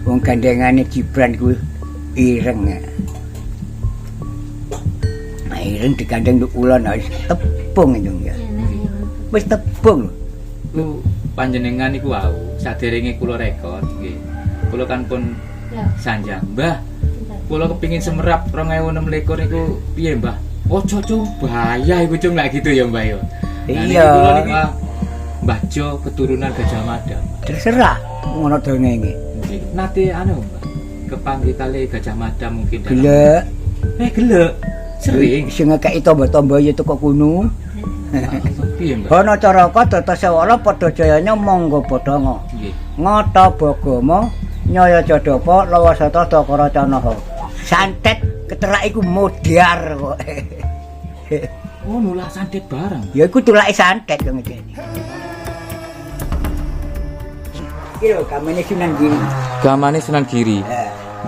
Wong gandengane Gibran ku ireng. Nah, ireng digandeng nduk kula wis tepung itu ya. Wis tepung. Ku panjenengan iku wau saderenge kula rekod nggih. Kula kan pun sanjang, Mbah. Kula kepingin semerap 2026 niku piye, Mbah? Ojo bahaya iku cung lak gitu ya, Mbah ya. Iya. Kula niku Mbah Jo keturunan Gajah Mada. Terserah ngono dongenge. Nggih. Nate anu, Mbah. Kepanggih kali Gajah Mada mungkin dalam. Gelek. Gelek. Sering. Sing ngekeki tombo-tombo ya teko kuno. Piye, Mbah? Ana caraka Data Sewala padha jayanya monggo padha Nggih. Ngata Bagama Nyaya Jadapa Lawasata Dakara Canaha. Santet keterak iku modar kok. Oh, nulah santet bareng. Ya iku tulake santet kok ngene. Iki lho gamane Sunan Giri. Gamane Sunan Giri.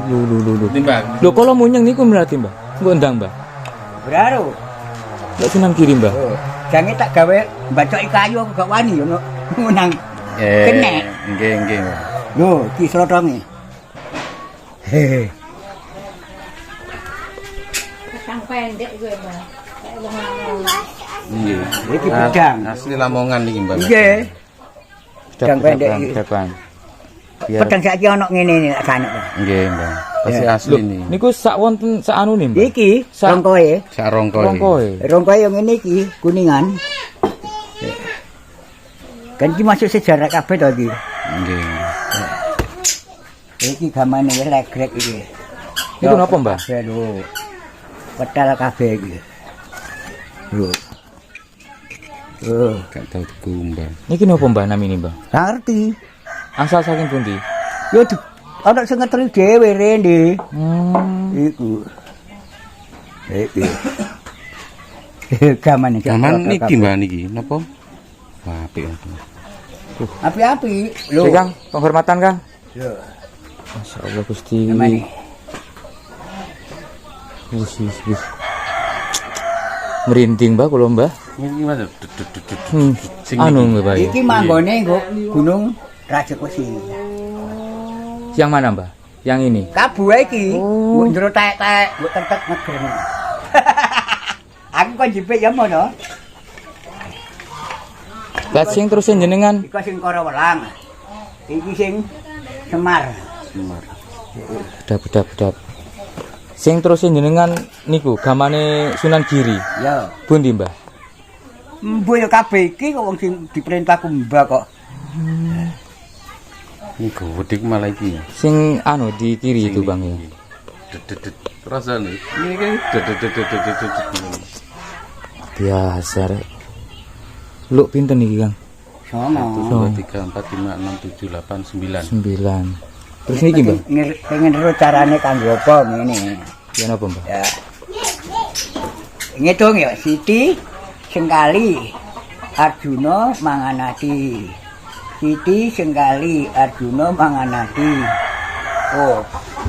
Lu. Timbang. Lho kalau munyeng niku berarti, Mbah. Engko ndang, Mbah. Braro. Lek Sunan Giri, Mbah. Jange tak gawe mbacoki kayu aku gak wani yo nang kenek. Nggih. Lho, iki slotonge. Hehe. Kang pendek gue, Mbak. Kayak wong lanang. Nggih. Iki pedang. Asli Lamongan iki, Mbak. Nggih. Pedang pendek iki. Pedang. Pedang saiki ana ngene iki lak kanek. Nggih, Mbak. Pasti asli nih. Niku sak wonten sak anu nih, Mbah. Iki rongkoe. Sak rongkoe. Rongkoe. Rongkoe yang ngene iki kuningan. Kan iki masuk sejarah kabeh to iki. Nggih. Iki gamane wis legrek iki. Niku napa, Mbah? Lho. Petal kabeh iki. Lho. Gak tau dikumbang. Niki napa, Mbah namine, Mbah? Ra ngerti. Asal saking pundi? Yo ana sing ngetri dhewe rene. Iku. Iki. Gamane Gaman niki, Mbak niki. Napa? Wah, apik. Api-api. Lho. Kang, penghormatan, Kang. Lho. Masyaallah Gusti. Gamane. Wis. Merinding, Mbah, kula, Mbah. Niki Mas. Anu, Mbah. Iki manggone nggo Gunung Rajekusi. Yang mana, Mbah? Yang ini. Kabuhe iki, mbok njero tek-tek, mbok tetek negeri. Aku kan jipik ya mono. Lah sing terusin jenengan. Iku sing Kara Welang. Iki sing Semar. Bedap. Sing terusin jenengan niku gamane Sunan Giri. Ya. Pundi, Mbah? Mbok ya kabeh iki kok wong sing diperintahku Mbah kok. Niku wedik malah iki. Sing anu di kiri itu, Bang ya. Rasane. Niki Biasa rek. Luk pinten iki, Kang? Sono. 1 2 3 4 5 6 7 8 9. Terus niki, Mbah? Pengen ro carane kanggo apa ngene. Ya napa, Mbah? Ya. Ngitung ya Siti Sengkali Arjuna Manganati. Siti Sengkali Arjuna Manganati. Oh,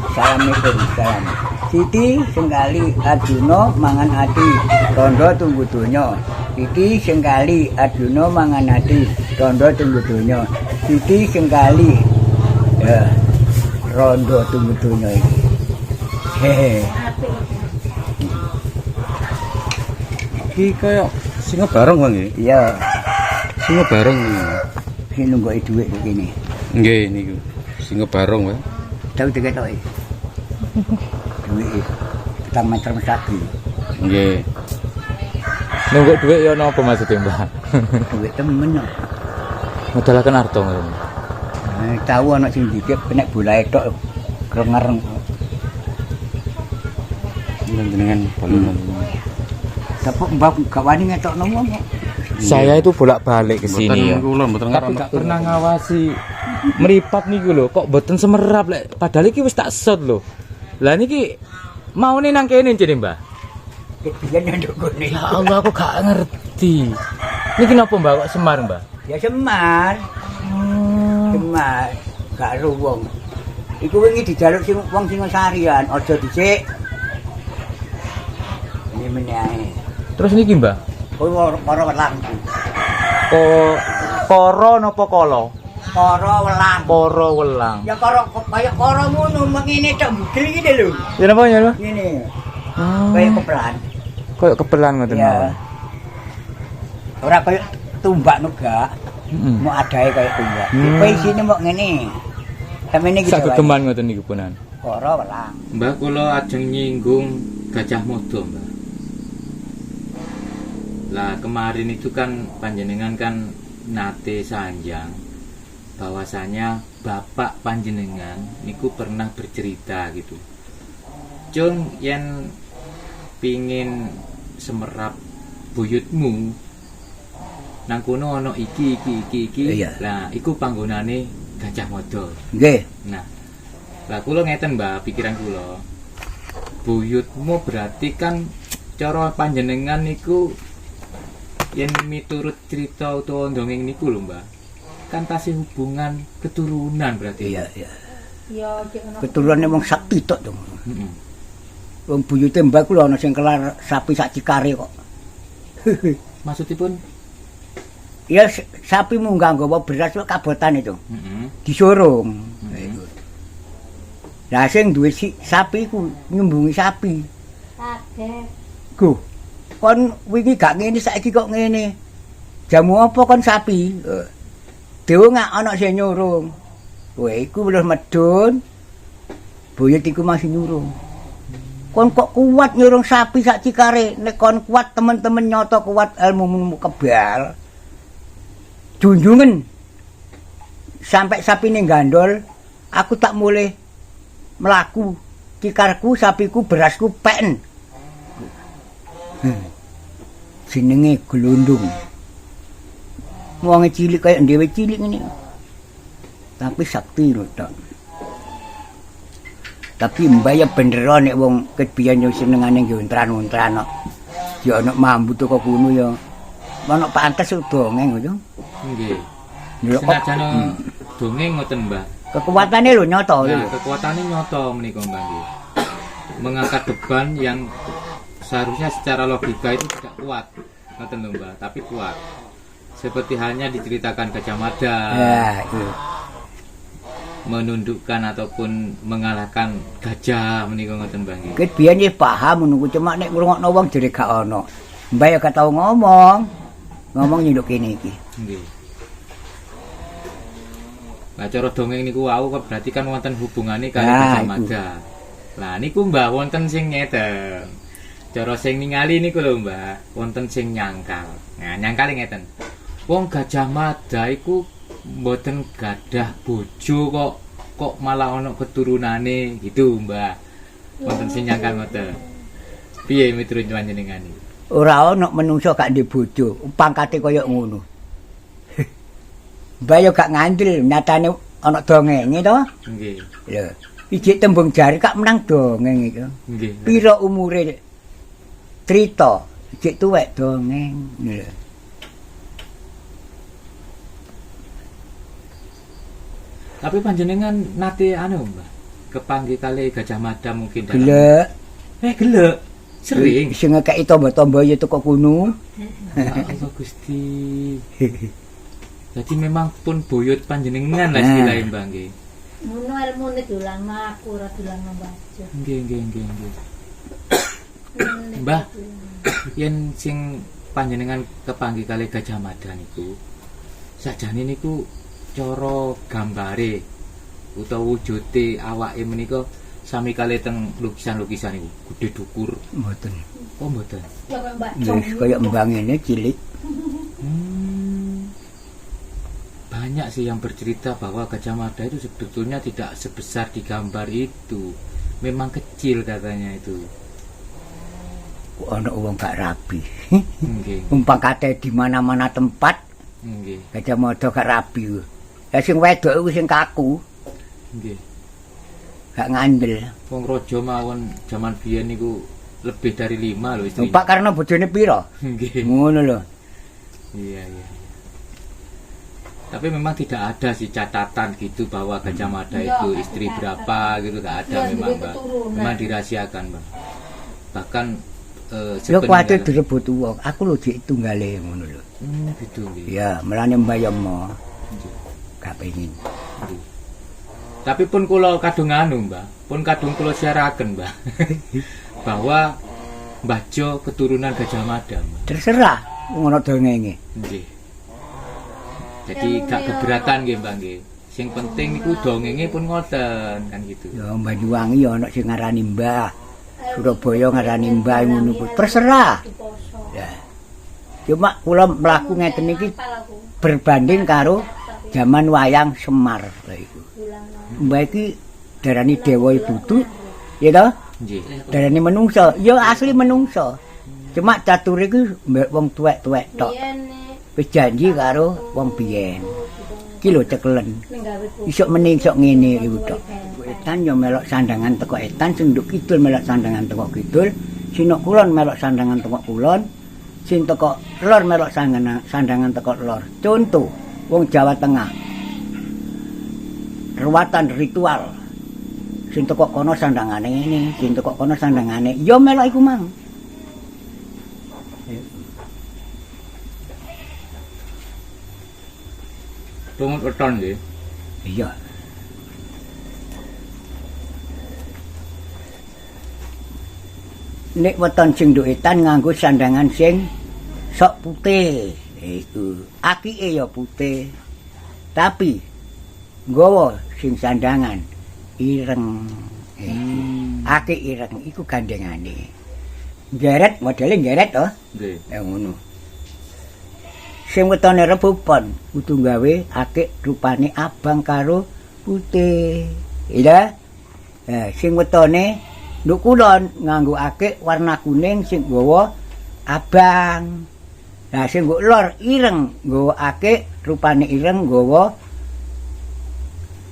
Assalamualaikum. Salam. Siti Sengkali Arjuna Manganati. Tondo tunggu donya. Siti Sengkali Arjuna Manganati. Tondo tunggu donya. Siti Sengkali. Ya. Rondo tunggu donya iki. Hehe. Iki kaya singa bareng Bang nggih. Iya. Singa bareng. Sing nunggu dhuwit begini. Nggih niku. Singa bareng wae. Tahu diketoki. Dhuwit. Kita macam sapi. Nggih. Nungguk dhuwit ya napa maksudnya, Mbah? Dhuwit temen. Medalaken arto ngono. Tahu ana sing dikit kena bolahe tok kerengereng. Dengan bolunan. Tapi Mbak gak wani ngetokno wong. Saya itu bolak-balik ke sini ya. Kula mboten Tapi gak pernah ngawasi meripat niku lho, kok mboten semerap lek padahal iki wis tak shot lho. Lah niki maune nang kene jene, Mbah. Kebiyen nduk kene. Ya Allah aku gak ngerti. Niki napa, Mbah, kok Semar, Mbah? Ya Semar. Semar gak ero wong. Iku wingi dijaluk sing wong Singosarian, aja dhisik. Ini meneh. Terus niki, Mbah? Kowe para welang. Koro napa kala? Kara welang. Para welang. Ya kaya kara ngono ngene tok bugil iki lho. Ya napa ya? Ngene. Oh. Kaya kepelan. Kayak kebelan ngoten. Ya. Ora kaya tumbak nugak. Heeh. Mau adae kaya tumbak. Hmm. Kowe isine mok ngene. Samene iki. Sak gegeman ngoten niku punan. Kara welang. Mbah kula ajeng nyinggung Gajah Mada, Mbah. Lah kemarin itu kan panjenengan kan nate sanjang bahwasanya bapak panjenengan niku pernah bercerita gitu. Cung yen pingin semerap buyutmu nang kono ana iki. Iya. Lah iku panggonane Gajah Mada. Nggih. Nah, lah kula ngeten Mbah, pikiran kula. Buyutmu berarti kan cara panjenengan niku yen miturut cerita utawa dongeng niku lho Mbah. Kan tasih hubungan keturunan berarti. Iya, iya. Ya cek ono. Keturunane wong sak pitok to. Heeh. Wong buyute mbak kula ana sing kelar sapi sak cikare kok. Maksudipun? Ya sapi munggah nggawa beras kok kabotan itu. Heeh. Disorong. Lah sing duwe sapi ku nyumbungi sapi. Kabeh. Go. Kon wingi gak ngene saiki kok ngene. Jamu apa kon sapi? Dewe gak ana sing nyurung. Kowe iku wis medun. Buyut iku masih nyurung. Kon kok kuat nyurung sapi sak cikare. Nek kon kuat temen-temen nyoto kuat ilmumu kebal. Junjungen. Sampai sapine gandol, aku tak mulai melaku. Cikarku, sapiku, berasku pen. Jenenge glundung. Wong cilik kaya dhewe cilik ngene. Tapi sakti lho tok. Tapi mbaya bener nek wong ket biyen yo senengane nggih untran-untran kok. Ya ana mambu teko kono ya. Ana pantes dongeng yo. Nggih. Ya kok Senajan dongeng ngoten Mbah. kekuatane lho nyata lho. Nah, kekuatannya nyoto menika Mbah nggih. Mengangkat beban yang seharusnya secara logika itu tidak kuat. Ngoten lho Mbah, tapi kuat. Seperti halnya diceritakan Gajah Mada. Ya, iya. Menundukkan ataupun mengalahkan gajah menika ngoten Mbah nggih. Ket biyen ya paham ngono cuma nek ngrungokno wong jere gak ono. Mbah ya gak tau ngomong. Ngomong nyinduk kene iki. Nggih. Lah cara dongeng niku wau kok berarti kan wonten hubungane kali Gajah Mada. Lah niku Mbah wonten sing ngeten. Cara sing ningali niku lho Mbah, wonten sing nyangkal. Nah, nyangkal ngeten. Wong Gajah Mada iku mboten gadah bojo kok malah ana keturunane gitu Mbah. Wonten sing nyangkal ngoten. Piye miturut panjenengan iki? Ora ana menungso gak ndek bojo, pangkate kaya ngono. Mbah yo gak ngandel, nyatane ana dongenge to. Nggih. Lho, iki tembung jari kak menang dongeng iku. Nggih. Pira umure cerita, iki tuwek dongeng. Lho. Tapi panjenengan nate anu Mbah, kepanggih kali Gajah Mada mungkin dalam. Gelek. Gelek. Sering. Sing ngekeki tombo-tombo ya teko kono. Ya Allah Gusti. Jadi memang pun buyut panjenengan lah istilahnya Mbah nggih. Ngono ilmune dolangno aku ora dolangno baca. Nggih. Mbah, yen sing panjenengan kepanggih kali Gajah Mada niku sajane niku cara gambare utawa wujude awake menika sami kali teng lukisan-lukisan niku gede dukur. Mboten. Oh mboten. Ya kaya Mbak Wis kaya embang ngene cilik. Banyak sih yang bercerita bahwa Gajah Mada itu sebetulnya tidak sebesar di gambar itu. Memang kecil katanya itu. Kok ana wong gak rabi. Nggih. Umpang kate di mana-mana tempat Nggih. Gajah Mada gak rabi. Ya sing wedok iku sing kaku, Nggih. gak ngandel. Wong raja mawon jaman biyen niku lebih dari 5 lho istrinya. Numpak karena bojone pira? Nggih. Ngono lho. Iya. Tapi memang tidak ada sih catatan gitu bahwa Gajah Mada itu istri berapa gitu, gak ada memang Mbak. Memang dirahasiakan Mbak. Bahkan Ya kuwatir direbut wong. Aku lho dik tunggale ngono lho. gitu nggih. Ya, melane mbayem. gak pengin. Tapi pun kula kadung anu, Mbah. Pun kadung kula siaraken, Mbah. Bahwa Mbah Jo keturunan Gajah Mada, Mbah. Terserah ngono dongenge. Nggih. Jadi gak keberatan nggih, Mbah nggih. Sing penting niku dongenge pun ngoten kan gitu. Ya Banyuwangi ya ana sing ngarani Mbah. Surabaya ngarani Mbah ngono kuwi. Terserah. Ya. Cuma kula mlaku ngeten iki berbanding karo zaman wayang Semar lha iku. Mbah iki darani dewa budu, ya toh? Nggih. Darani menungso, ya asli menungso. Cuma catur iki mbek wong tuwek-tuwek tok. Wis janji karo wong biyen. Iki lho cekelen. Isuk meni isuk ngene iku tok. Etan yo melok sandangan teko etan, sing nduk kidul melok sandangan teko kidul, sinuk kulon melok sandangan teko kulon, sing teko lor melok sandangan teko lor. Contoh wong Jawa Tengah. Ruwatan ritual. Sing teko kono sandangane ngene, sing teko kono sandangane yo melok iku mang. Tungut weton nggih. Iya. Nek weton sing nduk etan nganggo sandangan sing sok putih. Iku akike ya putih. Tapi nggawa sing sandangan ireng. Akik ireng iku gandengane. Geret modele geret to. Nggih. Ngono. Sing wetone Rebo Pon kudu gawe akik rupane abang karo putih. Iya. Sing wetone nduk kulon nganggo akik warna kuning sing nggawa abang. Lah sing nggo lor ireng nggawa akik rupane ireng nggawa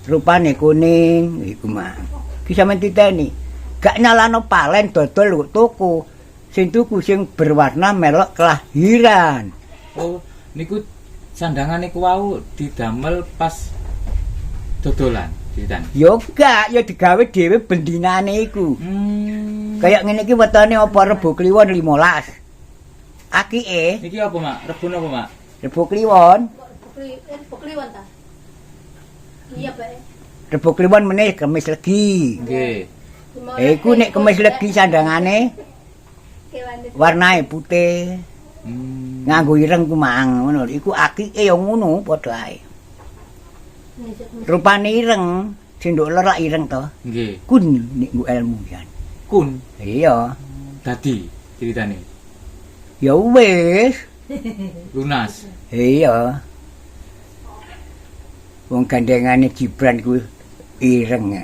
rupane kuning iku mah. Ki sampeyan titeni. Gak nyalano palen dodol tuku. Sing tuku sing berwarna melok kelahiran. Oh, niku sandangan niku wau didamel pas dodolan ditan. Yo gak, yo digawe dhewe bendinane iku. Kayak ngene iki wetone apa Rebo Kliwon 15. Akike Niki apa, Mak? Rebon apa, Mak? Rebo Kliwon, Kliwon ta? Iya, Pak. Rebo Kliwon meneh Kemis Legi. Nggih. Iku nek Kemis Legi sandangane warnae putih. Nganggo ireng ku mang ngono. Iku akike ya ngono padha ae. Rupane ireng, sing nduk lor ireng to. Nggih. Kun nek nggo ilmu yan. Kun Iya. dadi ceritane. Ya wis. Lunas. Iya. Wong gandengane Gibran ku ireng.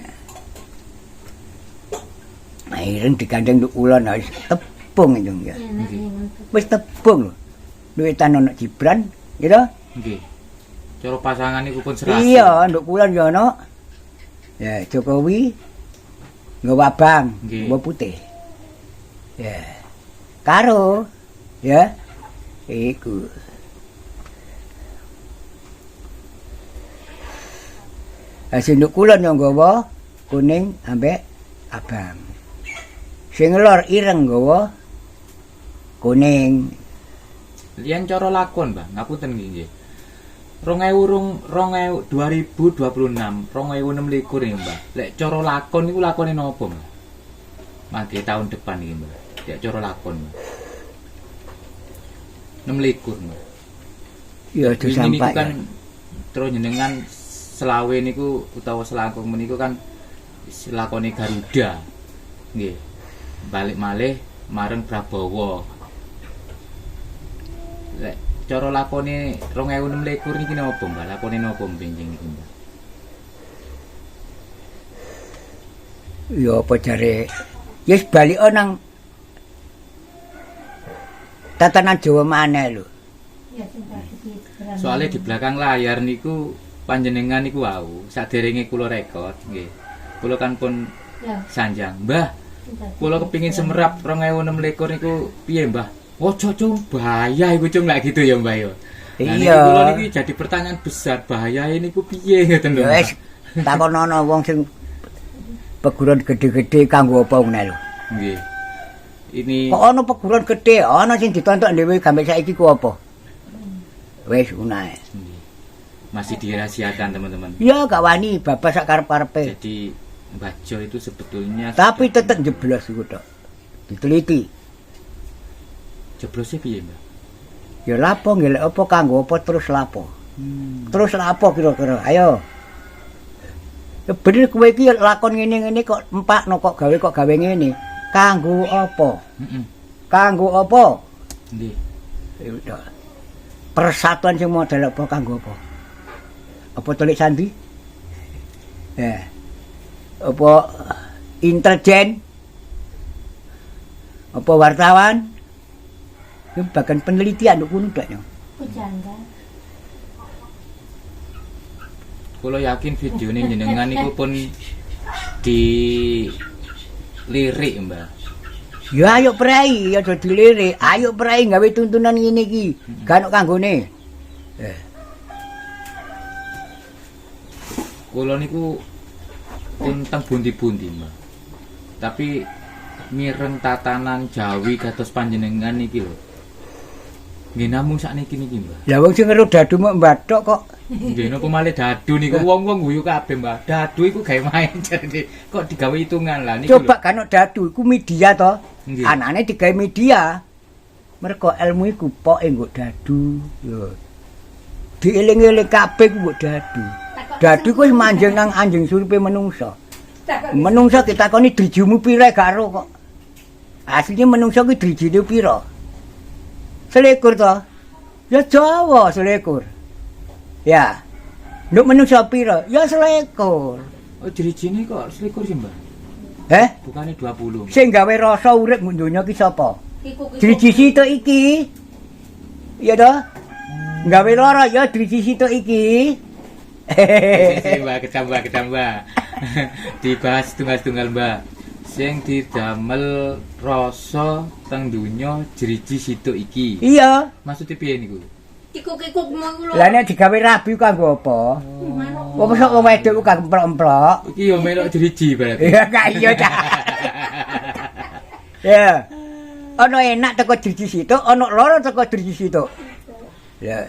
Nah, ireng digandeng nduk ulon wis tepung itu ya. Wis tepung lho. Duitan ono Gibran, gitu. Nggih. Cara pasangan niku pun serasi. Iya, nduk kulon ya ono. Ya, Jokowi nggawa abang, Nggih. nggawa putih. Ya. Karo ya. Iku. Sing nduk kulon yo nggawa kuning ambek abang. Sing lor ireng nggawa kuning. Yen cara lakon, Mbah, ngapunten nggih. 2026, 2026 ya, Mbah. Lek cara lakon niku lakone napa, Mbah? Mangke tahun depan iki, Mbah. Lek cara lakon, Mbah. 26, Mbah. Ya aja Ini sampai. kan terus jenengan selawe niku utawa selangkung meniku kan lakone Garuda. Nggih. Balik malih marang Prabowo. Lek cara lakone 2026 niki napa, Mbah? Lakone napa benjing niku, Mbah? Ya apa jare? Yes balik nang tatanan Jawa maneh lho. Soalnya di belakang layar niku panjenengan niku wau saderenge kula rekod nggih. Kula kan pun sanjang, Mbah. Kula kepingin semerap 2026 niku piye, Mbah? Ojo cung, bahaya iku cung lak gitu ya, Mbah ya. Nah, Iya. niki kula niki jadi pertanyaan besar, bahaya niku piye ngoten lho. Ya wis takonono wong sing peguron gede-gede kanggo apa ngene lho. Nggih. Ini Kok ana peguron gede, ana sing ditontok dhewe gambar saiki ku apa? Wis unae. nggih. masih dirahasiakan teman-teman. Ya gak wani bapak sak karep-karepe. Jadi Mbah Jo itu sebetulnya Tapi sudah- tetep jeblos iku tok. Diteliti. jeblosnya piye, Mbah? Ya lapo ngelek apa kanggo apa terus lapo. Terus lapo kira-kira. Ayo. Ya bener kowe iki lakon ngene-ngene kok empakno kok gawe ngene. Kanggo apa? Heeh. Kanggo apa? Nggih. Ya udah. Persatuan sing model apa kanggo apa? Apa tulik sandi? Apa intelijen? Apa wartawan? Itu bagian penelitian untuk kuno dak. Pujangga. Kula yakin video ini jenengan niku pun dilirik, Mbah. Ya ayo prai, aja dilirik. Ayo prai gawe tuntunan ngene iki. Gak ono kanggone. Kula niku pun teng bundi-bundi, Mbah. Tapi mireng tatanan Jawi kados panjenengan niki lho. Nggih namung sakniki niki, Mbah. Lah wong sing ngeru dadu mok mbathok kok. Nggih napa malih dadu niku wong-wong guyu kabeh, Mbah. Dadu iku gawe main jadi kok digawe hitungan lah niki lho. Coba kan dadu iku media to. Nggih. Anane digawe media. Mergo ilmu iku poke nggo dadu. Yo. Dieling-eling kabeh ku nggo dadu. Dadu ku wis manjing nang anjing suripe menungsa. Menungsa ditakoni drijimu pira gak ero kok. Asline menungsa ku drijine pira? Selikur to. Ya Jawa selikur. Ya. Nduk menungsa pira? Ya selikur. Oh, drijine kok selikur sih, Mbah. Bukannya 20. Sing gawe rasa urip mu donya ki sapa? Kiku-kiku. Driji sitok iki. Iya toh? Gawe lara ya driji sitok iki. Mbah, ketambah. Dibahas tunggal-tunggal, Mbah. Sing didamel rasa teng donya driji sitok iki. Iya. Maksudnya piye niku? Kiku-kiku mau lho. Lah nek digawe rabi kanggo apa? Wong sok wong wedok kang emplok-emplok. Iki yo melok driji berarti. Ya gak iya ta. Ya. Ono enak teko driji sitok, ono lara teko driji sitok. Ya.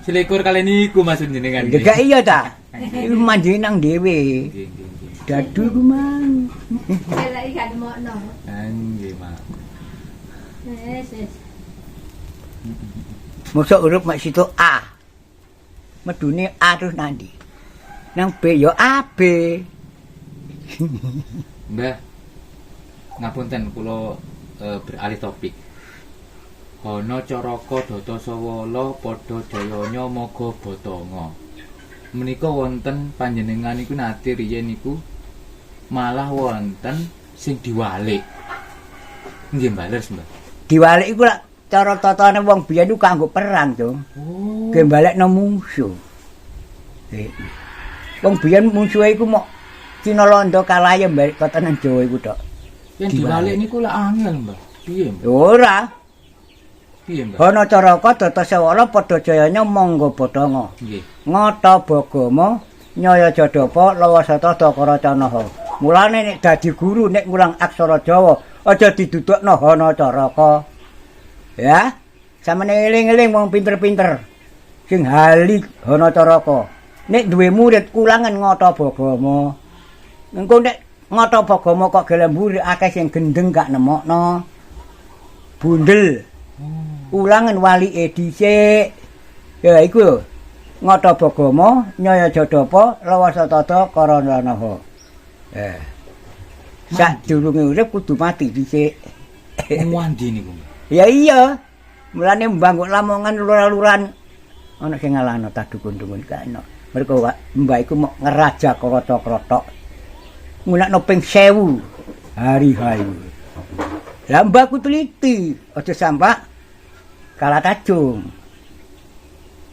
Selikur kali niku maksud jenengan. Ya gak iya ta. Iku manjing nang dhewe. Nggih, nggih, nggih. Dadu ku mang. Elek iki gak demokno. Nggih, Mak. Wis. Mosok huruf mak sitok A. Medune A terus nandi. Nang B ya AB. Mbah. Ngapunten kula beralih topik. Ana caraka Data Sawala padha jayanya maga batanga. Menika wonten panjenengan niku nate riyen niku malah wonten sing diwalik. Nggih, Mbah, leres, Mbah. Diwalik iku lak cara tatane wong biyen iku kanggo perang, Cung. Oh. Ge balekno musuh. Wong biyen musuhe iku mok Cina Londo kalah ya balik tatanan Jawa iku tok. Yen diwalik niku lak angel, Mbah. Piye, Mbah? Ora. Piye, Mbah? Ana caraka Data Sawala padha jayanya mangga batanga. Nggih. Ngata Bagama Nyaya Jadapa Lawasata Dakara Canaha. Mulane nek dadi guru nek ngulang aksara Jawa aja didudukno Hana Caraka. Ya, sampeyan eling-eling wong pinter-pinter sing hali Hana Caraka. Nek duwe murid ulangan Ngata Bagama. Engko nek Ngata Bagama kok gelem mburi akeh sing gendeng gak nemokno. Bundel. Ulangan walike dhisik. Ya iku lho. Ngata Bagama Nyaya Jadapa Lawasata Dakara Canaha. Sadurunge urip kudu mati dhisik. Muandi niku, Mbah. Ya iya. Mulane mbangun Lamongan lurah-lurahan ana sing ngalahno tak dukun-dukun kana. Mergo mbak iku mok ngeraja krata-kratok. Ngunakno ping 1000 hari-hari. Lah mbakku teliti, aja sampak kalah tajung.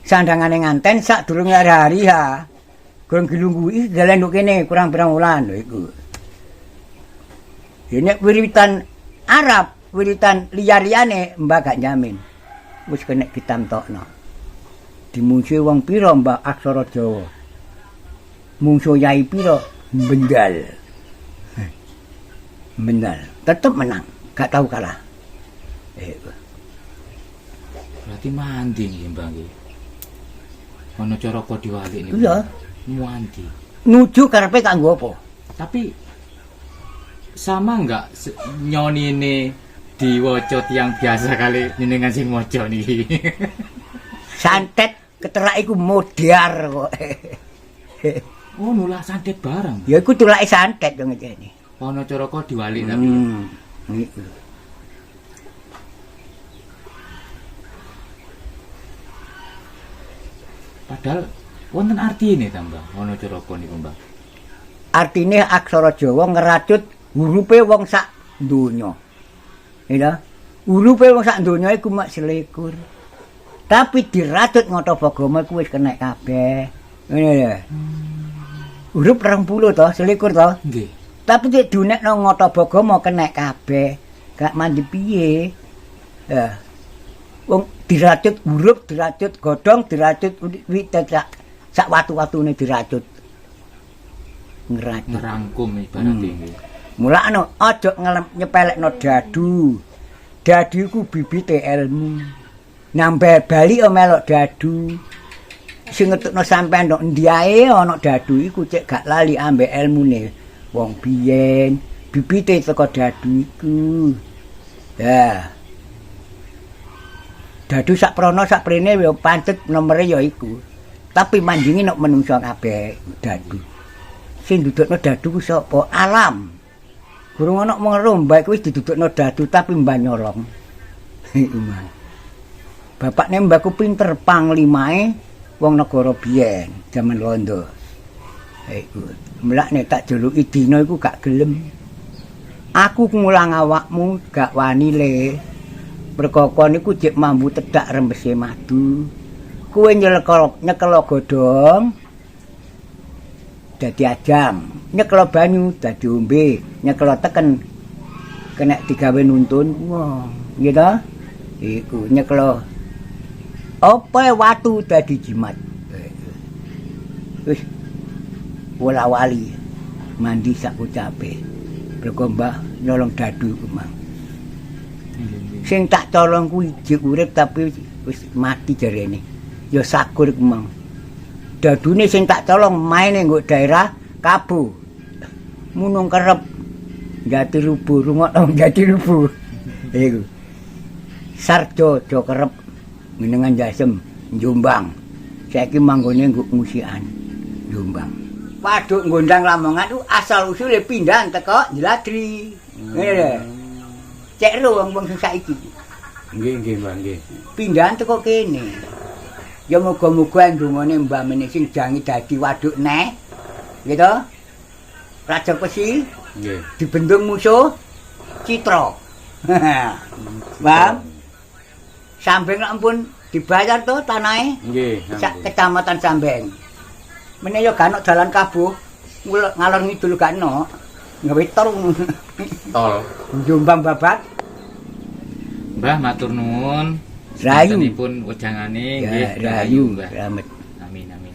Sandangane nganten sadurunge hari ha. Gurung gilungguhi dalan nduk kene kurang pirang wulan lho iku. Ya nek wiritan Arab, wiritan liya-liyane mbak gak njamin. Wis kena ditamtokno. Dimungsuhi wong pira mbak aksara Jawa? Mungsuh yai pira? Bendal. Bendal. Tetep menang, gak tahu kalah. Berarti mandi nggih, Mbah nggih. Ana cara kok diwalik niku. Iya. Muanti. Nuju karepe kanggo apa? Tapi sama enggak nyoni ini diwaca tiyang biasa kali jenengan sing maca niki. Santet keterak iku modar kok. Oh, nulah santet bareng. Ya iku tulake santet yo ngene. Ana cara kok diwalik tapi. Niku. Padahal wonten artine ta, Mbah? Ana cara kok niku, Mbah. Artine aksara Jawa ngeracut hurufe wong sak donya. Ya. Hurufe wong sak donya iku mak 21. Tapi diracut ngoto Bagama iku wis kenek kabeh. Ngene lho. Huruf 20 to, 21 to. Nggih. Tapi nek dunekno ngoto Bagama kenek kabeh. Gak mandi piye. Ya. Wong diracut huruf, diracut godhong, diracut wit sak watu-watune diracut. Ngeracut. Ngerangkum ibaratnya nggih. Mulane aja nyepelekno dadu. Dadu iku bibite ilmu. Nambah bali melok dadu. Sing ngetukno sampean ndok endi ae ana dadu iku cek gak lali ambek ilmune wong biyen. Bibite teko dadu iku. Ya. Dadu sak prana sak prene ya pancet nomere ya iku. Tapi manjingi nek menungso kabeh dadu. Sing dudukno dadu ku sapa? Alam. Gurung ana mengromba iku wis didudukno dadu tapi mbah nyolong. Iku mah. Bapakne mbahku pinter panglimae wong negara biyen jaman Londo. Iku mlakne tak juluki dina iku gak gelem. Aku ngulang awakmu gak wani le. Perkoko niku jek mambu tedak rembese madu. Kowe nyekel godhong dadi ajam, nyekel banyu dadi ombe, nyekel teken kena digawe nuntun wong. Nggih to? Iku nyekel apa watu dadi jimat. Wis wala wali mandi sak ucape. Mergo Mbah nyolong dadu iku mang. Sing tak tolong kuwi jek urip tapi wis mati jarene. Ya sakur iku mang. Dadune sing tak tolong maine nggo daerah Kabu. Munung kerep Jati Rubu, rungokno Jati Rubu. Iku. Sarjo jo kerep ngenengan Jasem Jombang. Saiki manggone nggo musikan Jombang. Waduk Gondang Lamongan ku asal usule pindahan teko Jeladri. Ngene lho. Cek ro wong sing saiki. Nggih, Mbah, nggih. Pindahan teko kene. Ya muga-muga ndungane Mbah Menik sing jangi dadi waduk neh. Gitu. Raja Besi Nggih. dibendung musuh Citra. Paham? Sambeng ampun dibayar to tanahe. Nggih. Sak kecamatan Sambeng. Meneh ya gak ono dalan kabuh. Ngalor ngidul gak ono. Gawe tol. Tol. Jombang babat. Mbah matur nuwun. Rayu. Sintenipun wejangane Ya, nggih rayu, Mbah. Slamet. Amin amin.